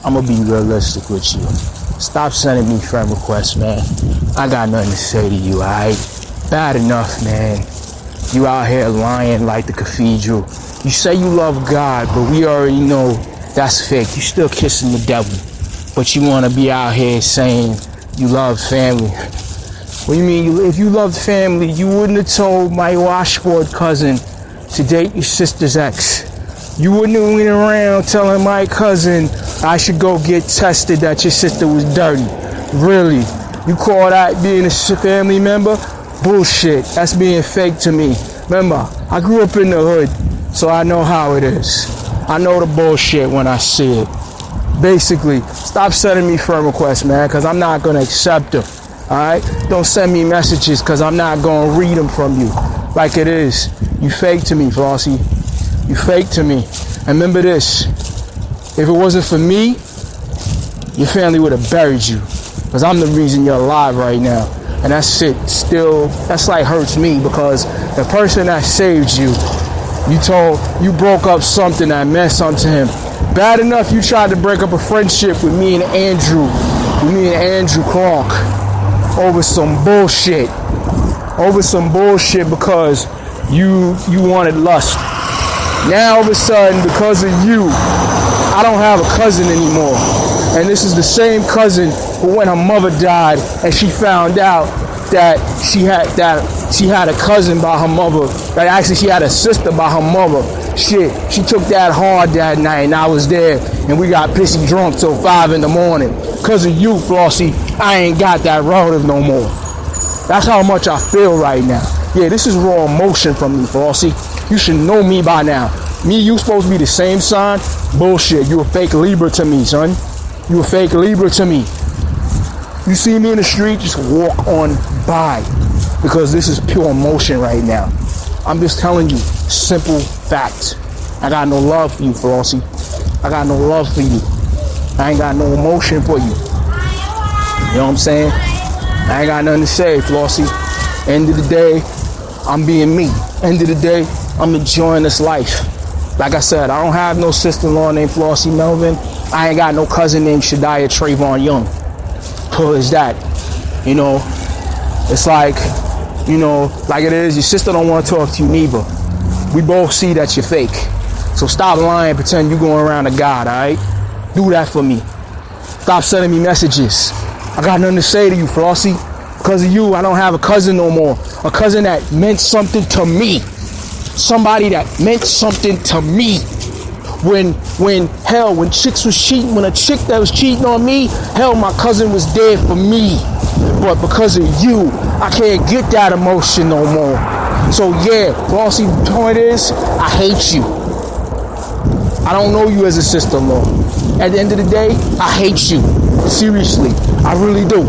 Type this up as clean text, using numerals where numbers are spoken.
I'm gonna be realistic with you. Stop sending me friend requests, man. I got nothing to say to you, alright? Bad enough, man. You out here lying like the cathedral. You say you love God, but we already know that's fake. You still kissing the devil. But you wanna be out here saying you love family. What do you mean? If you loved family, you wouldn't have told my washboard cousin to date your sister's ex. You wouldn't have went around telling my cousin I should go get tested that your sister was dirty. Really? You call that being a family member? Bullshit. That's being fake to me. Remember, I grew up in the hood, so I know how it is. I know the bullshit when I see it. Basically, stop sending me friend requests, man, because I'm not going to accept them. Alright? Don't send me messages because I'm not going to read them from you like it is. You fake to me, Flossie. You fake to me. And remember this. If it wasn't for me, your family would have buried you. Because I'm the reason you're alive right now. And that shit still, that's like hurts me because the person that saved you, you broke up something that meant something to him. Bad enough you tried to break up a friendship with me and Andrew Clark over some bullshit. Over some bullshit because you wanted lust. Now all of a sudden, because of you, I don't have a cousin anymore. And this is the same cousin who, when her mother died and she found out that she had a cousin by her mother, that actually she had a sister by her mother. Shit, she took that hard that night and I was there and we got pissy drunk till 5 in the morning. Cause of you, Flossie, I ain't got that relative no more. That's how much I feel right now. Yeah, this is raw emotion from me, Flossie. You should know me by now. Me, you supposed to be the same sign? Bullshit, you a fake Libra to me, son. You a fake Libra to me. You see me in the street, just walk on by. Because this is pure emotion right now. I'm just telling you, simple facts. I got no love for you, Flossie. I got no love for you. I ain't got no emotion for you. You know what I'm saying? I ain't got nothing to say, Flossie. End of the day, I'm being me. End of the day, I'm enjoying this life. Like I said, I don't have no sister-in-law named Flossie Melvin. I ain't got no cousin named Shadiah Trayvon Young. Who is that? You know, it's like, you know, like it is, your sister don't want to talk to you neither. We both see that you're fake. So stop lying, pretend you're going around to God, alright? Do that for me. Stop sending me messages. I got nothing to say to you, Flossie. Because of you, I don't have a cousin no more. A cousin that meant something to me. Somebody that meant something to me. When chicks was cheating, when a chick that was cheating on me, hell, my cousin was there for me. But because of you, I can't get that emotion no more. So yeah, Flossie, the point is, I hate you. I don't know you as a sister-in-law. At the end of the day, I hate you. Seriously, I really do.